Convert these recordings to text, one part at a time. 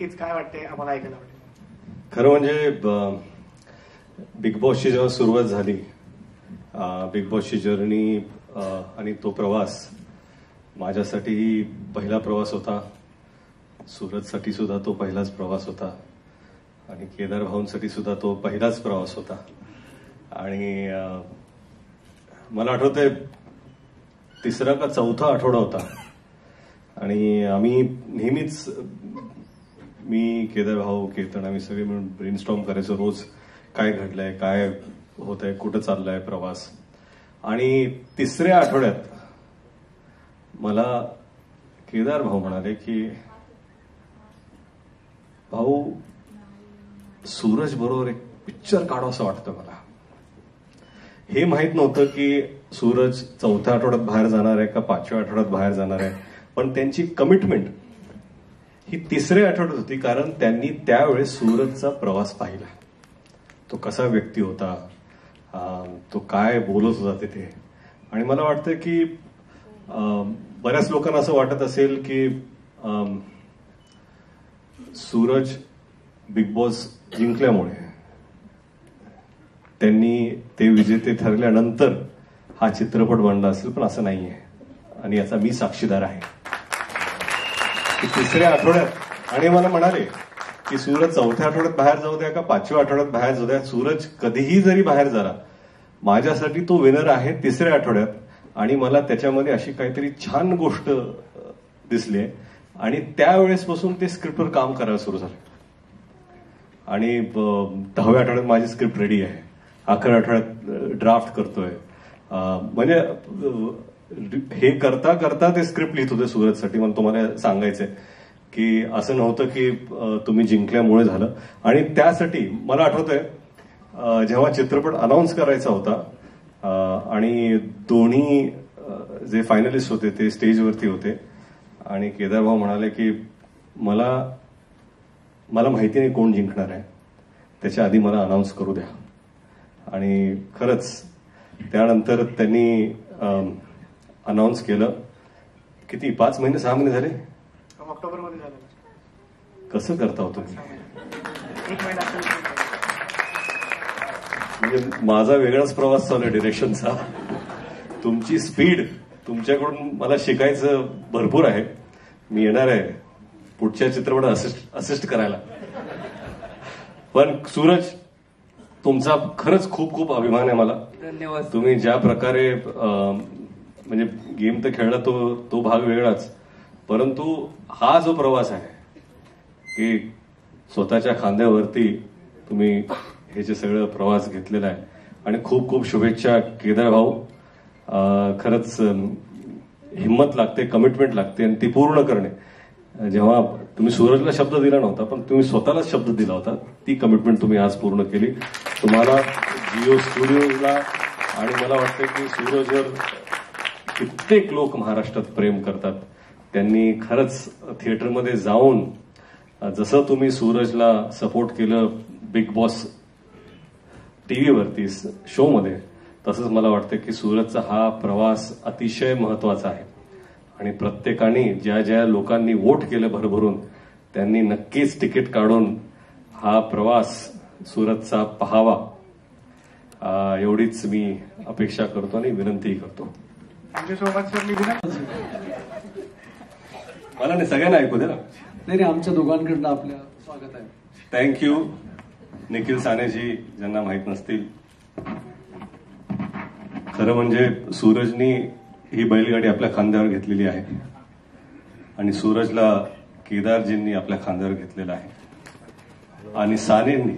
नक्कीच काय वाटते आम्हाला ऐकायला आवडेल. खरं म्हणजे बिग बॉसची जेव्हा सुरुवात झाली, बिग बॉसची जर्नी आणि तो प्रवास माझ्यासाठी पहिला प्रवास होता. सूरजसाठी सुद्धा तो पहिलाच प्रवास होता आणि केदार भाऊंसाठी सुद्धा तो पहिलाच प्रवास होता. आणि मला आठवतंय तिसरा का चौथा आठवडा होता आणि आम्ही नेहमीच, मी, केदार भाऊ, केतन, आम्ही सगळे मिळून ब्रेनस्टॉर्म करायचो रोज, काय घडलंय, काय होत आहे, कुठं चाललाय प्रवास. आणि तिसऱ्या आठवड्यात मला केदार भाऊ म्हणाले की भाऊ, सूरज बरोबर एक पिक्चर काढू असं वाटतं मला. हे माहित नव्हतं की सूरज चौथ्या आठवड्यात बाहेर जाणार आहे का 5व्या आठवड्यात बाहेर जाणार आहे, पण त्यांची कमिटमेंट ही तिसऱ्या आठवड्यात होती. कारण त्यांनी त्यावेळेस सूरजचा प्रवास पाहिला, तो कसा व्यक्ती होता, तो काय बोलत होता तिथे. आणि मला वाटतं की बऱ्याच लोकांना असं वाटत असेल की सूरज बिग बॉस जिंकल्यामुळे, त्यांनी ते विजेते ठरल्यानंतर हा चित्रपट बनला असेल, पण असं नाहीये. आणि याचा मी साक्षीदार आहे की तिसऱ्या आठवड्यात, आणि मला म्हणाले की सूरज चौथ्या आठवड्यात बाहेर जाऊ द्या का 5व्या आठवड्यात बाहेर जाऊ द्या, सूरज कधीही जरी बाहेर झाला माझ्यासाठी तो विनर आहे तिसऱ्या आठवड्यात. आणि मला त्याच्यामध्ये अशी काहीतरी छान गोष्ट दिसली आणि त्यावेळेसपासून ते स्क्रिप्टवर काम करायला सुरू झालं. आणि 10व्या आठवड्यात माझी स्क्रिप्ट रेडी आहे, 11व्या आठवड्यात ड्राफ्ट करतोय. म्हणजे हे करता करता ते स्क्रिप्ट लिहित होते सूरजसाठी. मला तुम्हाला सांगायचंय की असं नव्हतं की तुम्ही जिंकल्यामुळे झालं. आणि त्यासाठी मला आठवतंय जेव्हा चित्रपट अनाऊन्स करायचा होता आणि दोन्ही जे फायनलिस्ट होते ते स्टेजवरती होते आणि केदार भाऊ म्हणाले की मला माहिती नाही कोण जिंकणार आहे, त्याच्या आधी मला अनाऊन्स करू द्या. आणि खरंच त्यानंतर त्यांनी अनाऊन्स केलं. किती 5 महिने 6 महिने झाले, ऑक्टोबरमध्ये झालं. कसं करता हो तुम्ही? 1 महिना. म्हणजे माझा वेगळाच प्रवास चालू आहे डिरेक्शनचा. तुमची स्पीड, तुमच्याकडून मला शिकायचं भरपूर आहे. मी येणार आहे पुढच्या चित्रपटात असिस्ट करायला. पण सूरज, तुमचा खरंच खूप खूप अभिमान आहे मला. धन्यवाद. तुम्ही ज्या प्रकारे म्हणजे गेम तर खेळला तो भाग वेगळाच, परंतु हा जो प्रवास आहे की स्वतःच्या खांद्यावरती तुम्ही हे जे सगळं प्रवास घेतलेला आहे. आणि खूप खूप शुभेच्छा केदार भाऊ. खरंच हिंमत लागते, कमिटमेंट लागते आणि ती पूर्ण करणे. जेव्हा तुम्ही सूरजला शब्द दिला नव्हता, पण तुम्ही स्वतःलाच शब्द दिला होता, ती कमिटमेंट तुम्ही आज पूर्ण केली. तुम्हाला जिओ स्टुडिओला, आणि मला वाटतं की सूरजवर कित्येक लोक महाराष्ट्रात प्रेम करतात. त्यांनी खरंच थिएटरमध्ये जाऊन जसं तुम्ही सूरजला सपोर्ट केलं बिग बॉस टीव्हीवरती शोमध्ये, तसंच मला वाटतं की सूरजचा हा प्रवास अतिशय महत्वाचा आहे. आणि प्रत्येकाने ज्या ज्या लोकांनी वोट केलं भरभरून, त्यांनी नक्कीच तिकीट काढून हा प्रवास सूरजचा पाहावा, एवढीच मी अपेक्षा करतो आणि विनंतीही करतो. Thank you so much sir. मला नाही, सगळ्यांना ऐकू दे ना. नाही, आमच्या दोघांकडनं आपल्या स्वागत आहे. थँक्यू निखिल सानेजी, ज्यांना माहित नसतील. खरं म्हणजे सूरजनी ही बैलगाडी आपल्या खांद्यावर घेतलेली आहे आणि सूरजला केदारजींनी आपल्या खांद्यावर घेतलेला आहे. आणि सानेंनी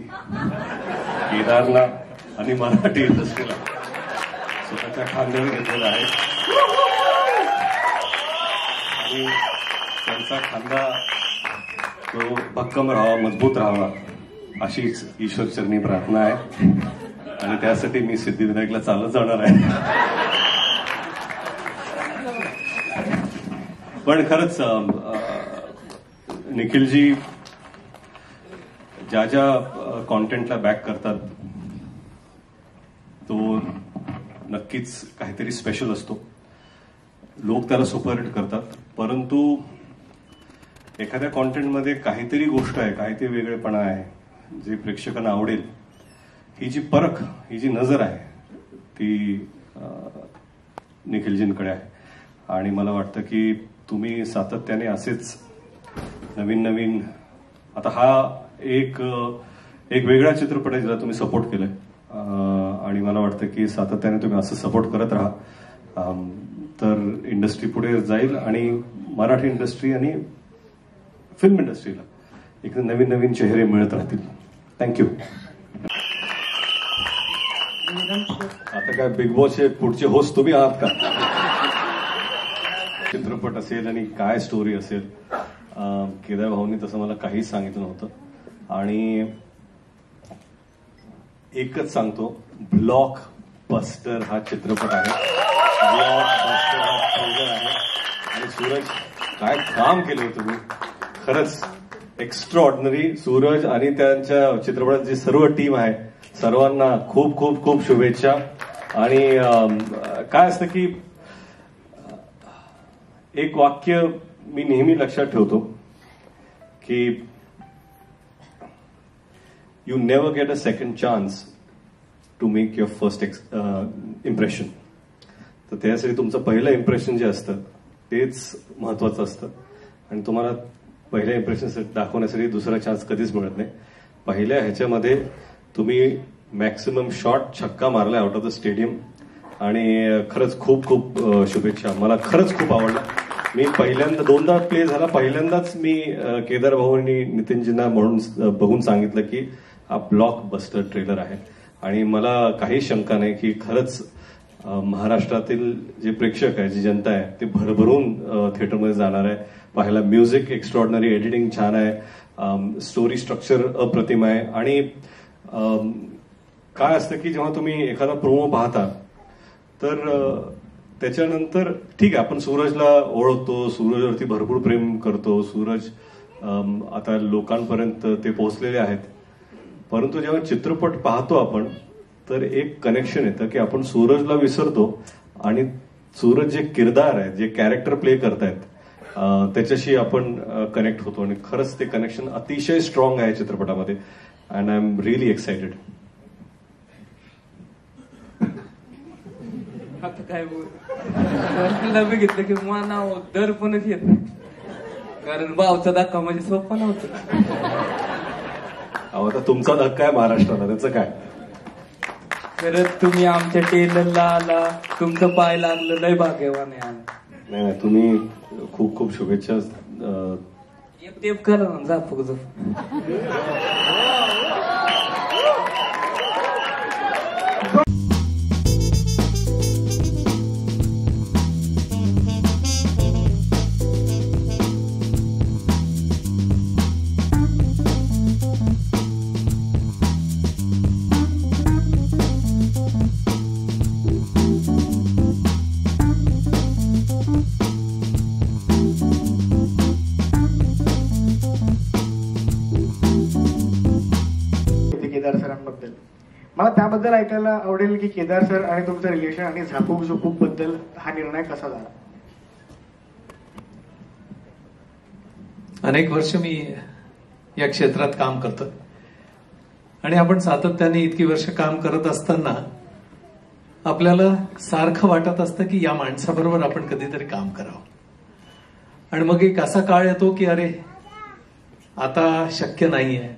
केदारला आणि मराठी इंडस्ट्रीला स्वतःच्या खांद्यावर घेतलेला आहे. आणि त्यांचा खांदा तो भक्कम राहावा, मजबूत राहावा, अशीच ईश्वरचरणी प्रार्थना आहे. आणि त्यासाठी मी सिद्धिविनायकला चालत जाणार आहे. पण खरंच निखिलजी ज्या ज्या कॉन्टेंटला बॅक करतात तो नक्कीच काहीतरी स्पेशल असतो. लोक त्याला सुपरहिट करतात, परंतु एखाद्या कॉन्टेंटमध्ये काहीतरी गोष्ट आहे, काहीतरी वेगळेपणा आहे, जे प्रेक्षकांना आवडेल, ही जी परख, ही जी नजर आहे ती निखिलजींकडे आहे. आणि मला वाटतं की तुम्ही सातत्याने असेच नवीन नवीन, आता हा एक वेगळा चित्रपट आहे ज्याला तुम्ही सपोर्ट केलाय, आणि मला वाटतं की सातत्याने तुम्ही असं सपोर्ट करत राहा, तर इंडस्ट्री पुढे जाईल आणि मराठी इंडस्ट्री आणि फिल्म इंडस्ट्रीला एक नवीन नवीन चेहरे मिळत राहतील. थँक्यू. आता काय बिग बॉसचे पुढचे होस्ट तुम्ही आहात का? चित्रपट असेल आणि काय स्टोरी असेल, केदार भाऊंनी तसं मला काहीच सांगितलं नव्हतं. आणि एकच सांगतो, ब्लॉक बस्टर हा चित्रपट आहे, ब्लॉक बस्टर हा ट्रेलर आहे. आणि सूरज, काय काम केलंय तुम्ही, खरंच एक्स्ट्रा ऑर्डिनरी. सूरज आणि त्यांच्या चित्रपटात जी सर्व टीम आहे, सर्वांना खूप खूप खूप शुभेच्छा. आणि काय असतं की एक वाक्य मी नेहमी लक्षात ठेवतो की you never get a second chance to make your first impression. तर त्यासाठी तुमचं पहिलं इम्प्रेशन जे असतं तेच महत्वाचं असतं, आणि तुम्हाला पहिल्या इम्प्रेशन दाखवण्यासाठी दुसरा चान्स कधीच मिळत नाही. पहिल्या ह्याच्यामध्ये तुम्ही मॅक्सिमम शॉट छक्का मारला आउट ऑफ द स्टेडियम, आणि खरंच खूप खूप शुभेच्छा. मला खरंच खूप आवडलं. मी पहिल्यांदा, दोनदा प्ले झाला, पहिल्यांदाच मी केदार भाऊ आणि नितीनजींना म्हणून बघून सांगितलं की हा ब्लॉक बस्टर ट्रेलर आहे. आणि मला काही शंका नाही की खरंच महाराष्ट्रातील जे प्रेक्षक आहे, जी जनता आहे, ते भरभरून थिएटरमध्ये जाणार आहे पाहायला. म्युझिक एक्स्ट्रॉर्डिनरी, एडिटिंग छान आहे, स्टोरी स्ट्रक्चर अप्रतिम आहे. आणि काय असतं की जेव्हा तुम्ही एखादा प्रोमो पाहता तर त्याच्यानंतर ठीक आहे, आपण सूरजला ओळखतो, सूरजवरती भरपूर प्रेम करतो, सूरज आता लोकांपर्यंत ते पोहोचलेले आहेत. परंतु जेव्हा चित्रपट पाहतो आपण तर एक कनेक्शन येतं की आपण सूरजला विसरतो आणि सूरज जे किरदार आहे, जे कॅरेक्टर प्ले करतायत त्याच्याशी आपण कनेक्ट होतो. आणि खरंच ते कनेक्शन अतिशय स्ट्रॉंग आहे चित्रपटामध्ये. And I am really excited. आता काय बोल बघितलं की मला दर्पणच येत नाही, कारण भावचा धक्का म्हणजे सोपा नव्हतं. आता तुमचा धक्का आहे महाराष्ट्राला, त्याचं काय? खरंच तुम्ही आमच्या टेलरला आला, तुमचं पाय लागलं, लय भाग्यवान आहे. नाही, तुम्ही खूप खूप शुभेच्छा. टेप करा ना, जा फक्त. केदार सरांबद्दल मला त्याबद्दल ऐकायला आवडेल की केदार सर आणि तुमचं रिलेशन आणि झापूक झुपूक बद्दल हा निर्णय कसा झाला? अनेक वर्ष मी या क्षेत्रात काम करतो आणि आपण सातत्याने इतकी वर्ष काम करत असताना आपल्याला सारखं वाटत असतं की या माणसाबरोबर आपण कधीतरी काम करावं. आणि मग एक असा काळ येतो की अरे आता शक्य नाहीये,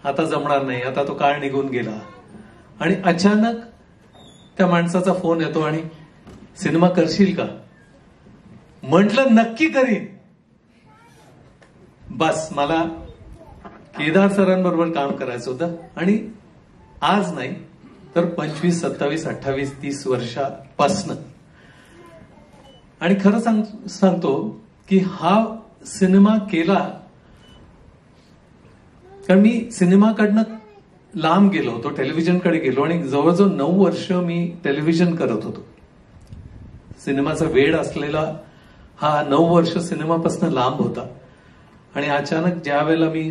आता जमणार नाही, आता तो काळ निघून गेला. आणि अचानक त्या माणसाचा फोन येतो आणि सिनेमा करशील का? म्हटलं नक्की करीन. बस मला केदार सरांबरोबर काम करायचं होतं. आणि आज नाही तर 25, 27, 28, 30 वर्षापासनं. आणि खरं सांगतो की हा सिनेमा केला कारण मी सिनेमाकडनं लांब गेलो होतो, टेलिव्हिजनकडे गेलो आणि जवळजवळ 9 वर्ष मी टेलिव्हिजन करत होतो. सिनेमाचा वेळ असलेला हा 9 वर्ष सिनेमापासून लांब होता. आणि अचानक ज्या वेळेला मी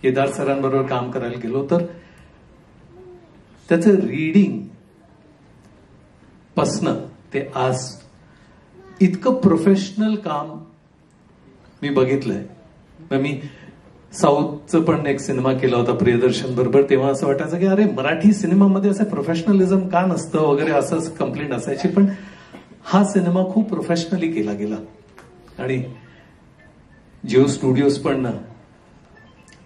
केदार सरांबरोबर काम करायला गेलो तर त्याचं रीडिंग पासनं ते आज इतकं प्रोफेशनल काम मी बघितलंय. मग मी साऊथचं पण एक सिनेमा केला होता प्रियदर्शन बरोबर. तेव्हा असं वाटायचं की अरे मराठी सिनेमामध्ये असं प्रोफेशनलिझम का नसतं वगैरे असं कंप्लेंट असायची. पण हा सिनेमा खूप प्रोफेशनली केला गेला आणि जिओ स्टुडिओज पण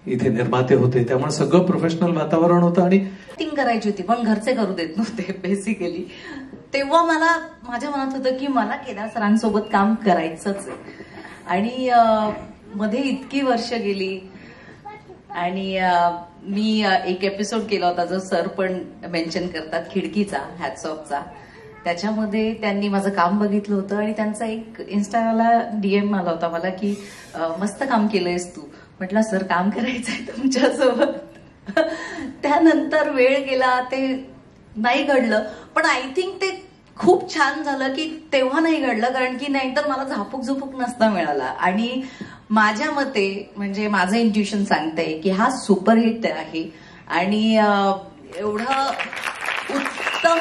इथे निर्माते होते, त्यामुळे सगळं प्रोफेशनल वातावरण होतं. आणि ऍक्टिंग करायची होती पण घरचे करू देत नव्हते बेसिकली. तेव्हा मला माझ्या मनात होतं की मला केदार सरांसोबत काम करायचंच आहे. आणि मध्ये इतकी वर्ष गेली आणि मी एक एपिसोड केला होता जो सर पण मेन्शन करतात, खिडकीचा, हॅट्स ऑफचा. त्याच्यामध्ये त्यांनी माझं काम बघितलं होतं आणि त्यांचा एक इन्स्टाला DM आला होता मला की मस्त काम केलंयस तू. म्हटलं सर काम करायचंय तुमच्यासोबत. त्यानंतर वेळ गेला, ते नाही घडलं. पण आय थिंक ते खूप छान झालं की तेव्हा नाही घडलं, कारण की नाहीतर मला झापूक झुपूक नसता मिळाला. आणि माझ्या मते म्हणजे माझं इंट्युशन सांगतंय की हा सुपरहिट आहे आणि एवढं उत्तम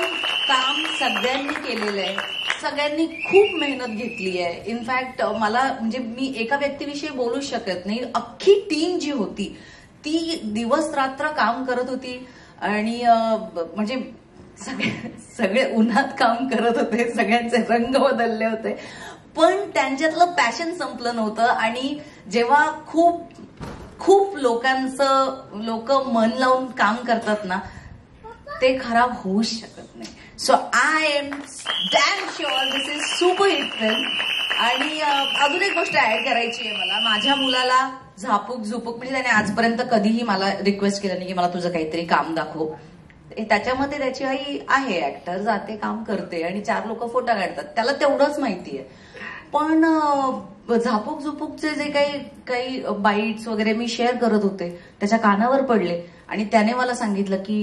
काम सगळ्यांनी केलेलं आहे. सगळ्यांनी खूप मेहनत घेतली आहे. इनफॅक्ट मला म्हणजे मी एका व्यक्तीविषयी बोलू शकत नाही, अख्खी टीम जी होती ती दिवस रात्र काम करत होती आणि म्हणजे सगळे उन्हात काम करत होते, सगळ्यांचे रंग बदलले होते, पण त्यांच्यातलं पॅशन संपलं नव्हतं. आणि जेव्हा खूप लोक मन लावून काम करतात ना, ते खराब होऊच शकत नाही. So I am damn sure this is super hit film. आणि अजून एक गोष्ट ऍड करायची आहे मला. माझ्या मुलाला झापूक झुपूक म्हणजे त्याने आजपर्यंत कधीही मला रिक्वेस्ट केलं नाही की मला तुझं काहीतरी काम दाखव. त्याच्यामध्ये त्याची आई आहे ऍक्टर, जाते काम करते आणि 4 लोक फोटो काढतात, त्याला तेवढंच माहितीये. पण झापूक झुपूकचे जे काही बाईट्स वगैरे मी शेअर करत होते त्याच्या कानावर पडले आणि त्याने मला सांगितलं की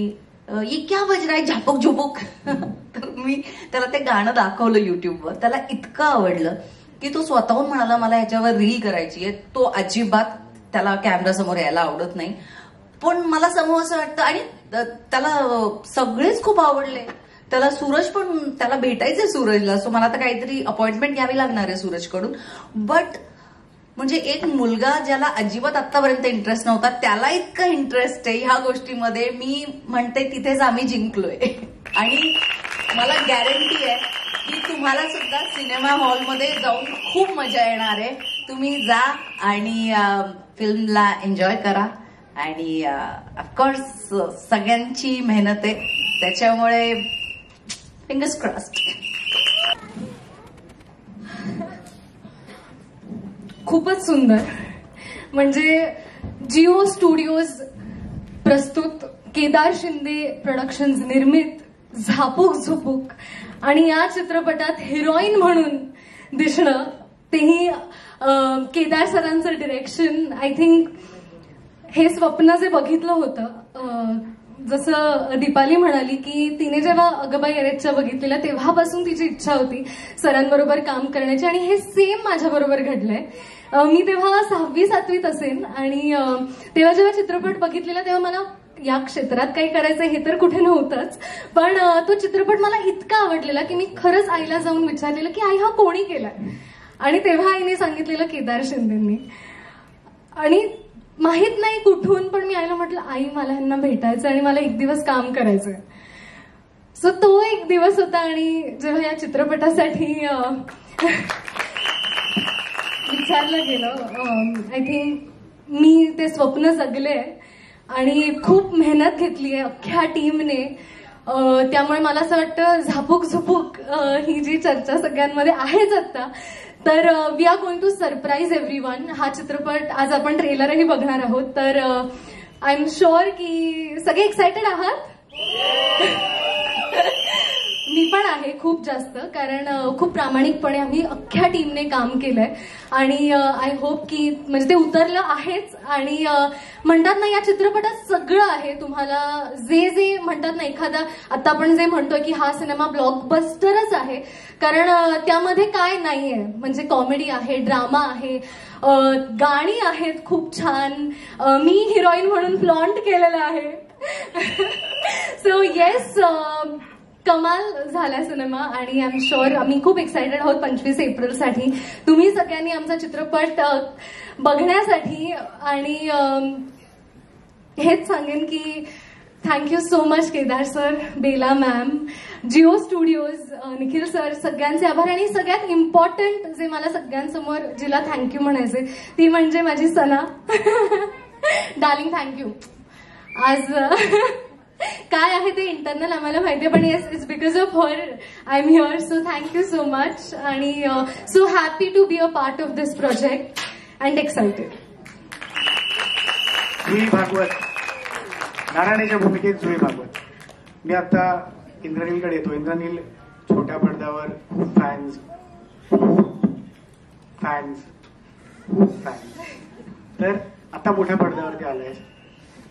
ये क्या बज रहा है झापूक झुपूक. तर मी त्याला ते गाणं दाखवलं युट्यूबवर. त्याला इतकं आवडलं की तो स्वतःहून म्हणाला मला ह्याच्यावर रील करायची आहे. तो अजिबात त्याला कॅमेरा समोर यायला आवडत नाही, पण मला समोर असं वाटतं. आणि त्याला सगळेच खूप आवडले. त्याला सूरज पण, त्याला भेटायचंय सूरजला. सो मला तर काहीतरी अपॉइंटमेंट घ्यावी लागणार आहे सूरजकडून. बट म्हणजे एक मुलगा ज्याला अजिबात आतापर्यंत इंटरेस्ट नव्हता त्याला इतका इंटरेस्ट आहे ह्या गोष्टीमध्ये. मी म्हणते तिथेच आम्ही जिंकलोय. आणि मला गॅरंटी आहे की तुम्हाला सुद्धा सिनेमा हॉलमध्ये जाऊन खूप मजा येणार आहे. तुम्ही जा आणि फिल्मला एन्जॉय करा. आणि ऑफकोर्स सगळ्यांची मेहनत आहे, त्याच्यामुळे फिंगर्स क्रॉस्ड. खूपच सुंदर. म्हणजे जिओ स्टुडिओज प्रस्तुत, केदार शिंदे प्रोडक्शन्स निर्मित झापूक झुपूक आणि या चित्रपटात हिरोईन म्हणून दिसणं, तेही केदार सरांचं डिरेक्शन. आय थिंक हे स्वप्न जे बघितलं होतं, जसं दीपाली म्हणाली की तिने जेव्हा अगबाई अरेच्चा बघितलेला तेव्हापासून तिची इच्छा होती सरांबरोबर काम करण्याची आणि हे सेम माझ्याबरोबर घडलंय. मी तेव्हा 6वी-7वीत असेन आणि तेव्हा जेव्हा चित्रपट बघितलेला तेव्हा मला या क्षेत्रात काही करायचं हे तर कुठे नव्हतंच, पण तो चित्रपट मला इतका आवडलेला की मी खरंच आईला जाऊन विचारलेलं की आई हा कोणी केलाय. आणि तेव्हा आईने सांगितलेलं केदार शिंदेंनी. आणि माहित नाही कुठून, पण मी आईला म्हटलं आई मला ह्यांना भेटायचं आणि मला एक दिवस काम करायचंय. सो तो एक दिवस होता आणि जेव्हा या चित्रपटासाठी विचारलं गेलं, आय थिंक मी ते स्वप्न जगले आणि खूप मेहनत घेतली आहे अख्ख्या टीमने. त्यामुळे मला असं वाटतं झापूक झुपूक ही जी चर्चा सगळ्यांमध्ये आहेच आता, तर we are going to surprise everyone. हा चित्रपट आज आपण ट्रेलरही बघणार आहोत, तर आय एम शुअर की सगळे एक्सायटेड आहात. मी पण आहे खूप जास्त, कारण खूप प्रामाणिकपणे आम्ही अख्ख्या टीमने काम केलंय आणि आय होप की म्हणजे ते उतरलं आहेच. आणि म्हणतात ना, या चित्रपटात सगळं आहे. तुम्हाला जे म्हणतात ना, एखादा आता आपण जे म्हणतोय की हा सिनेमा ब्लॉकबस्टरच आहे, कारण त्यामध्ये काय नाहीये. म्हणजे कॉमेडी आहे, ड्रामा आहे, गाणी आहेत खूप छान. मी हिरोईन म्हणून फ्लॉन्ट केलेलं आहे. सो येस, कमाल झाला सिनेमा आणि आय एम शुअर आम्ही खूप एक्सायटेड आहोत 25 एप्रिलसाठी. तुम्ही सगळ्यांनी आमचा चित्रपट बघण्यासाठी. आणि हेच सांगेन की thank you so much Kedar sir, Bela ma'am, Jio studios, Nikhil sir, सगळ्यांचे आभार. आणि सगळ्यात इम्पॉर्टंट जे मला सगळ्यांसमोर जिला थँक्यू म्हणायचे ती म्हणजे माझी सना. Darling thank you. आज काय आहे ते इंटरनल आम्हाला माहिती आहे, पण yes it's because of her I am here. So thank you so much आणि so happy to be a part of this project and excited. Jui Bhagwat, नारायणीच्या भूमिकेत जुई भागवत. मी आता इंद्रनीलकडे येतो. इंद्रनील, छोट्या पडद्यावर खूप फॅन्स, तर आता मोठ्या पडद्यावरती आलायस,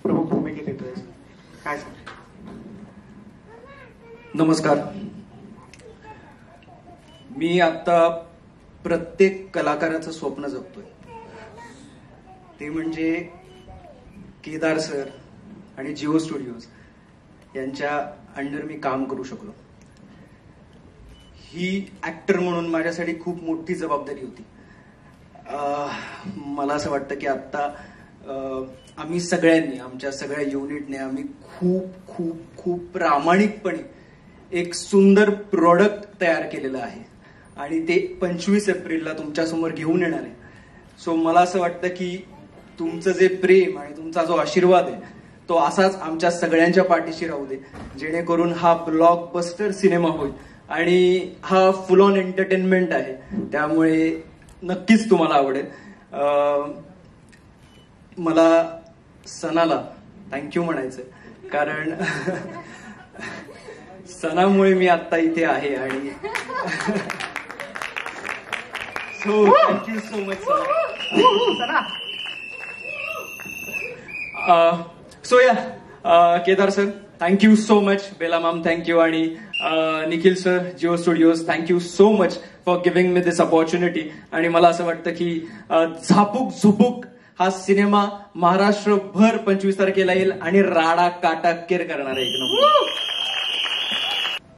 प्रमुख भूमिकेत येतोय, काय सांग? नमस्कार. मी आता प्रत्येक कलाकाराचं स्वप्न जगतोय, ते म्हणजे केदार सर आणि जिओ स्टुडिओज यांच्या अंडर मी काम करू शकलो. ही ऍक्टर म्हणून माझ्यासाठी खूप मोठी जबाबदारी होती. मला असं वाटतं की आता आम्ही सगळ्यांनी, आमच्या सगळ्या युनिटने आम्ही खूप खूप खूप प्रामाणिकपणे एक सुंदर प्रोडक्ट तयार केलेलं आहे आणि ते 25 एप्रिलला तुमच्यासमोर घेऊन येणार आहे. सो मला असं वाटतं की तुमचं जे प्रेम आणि तुमचा जो आशीर्वाद आहे तो असाच आमच्या सगळ्यांच्या पाठीशी राहू दे, जेणेकरून हा ब्लॉकबस्टर सिनेमा होईल. आणि हा फुल ऑन एंटरटेनमेंट आहे, त्यामुळे नक्कीच तुम्हाला आवडेल. मला सनाला थँक्यू म्हणायचं, कारण सनामुळे मी आता इथे आहे. आणि so thank you so much Sana. So या Kedar sir thank you so much, Bela ma'am thank you, आणि Nikhil sir, Jio Studios thank you so much for giving me this opportunity. आणि मला असं वाटतं की झापूक झुपूक हा सिनेमा महाराष्ट्रभर 25 तारखेला येईल आणि राडा काटाकेर करणार आहे एक नंबर.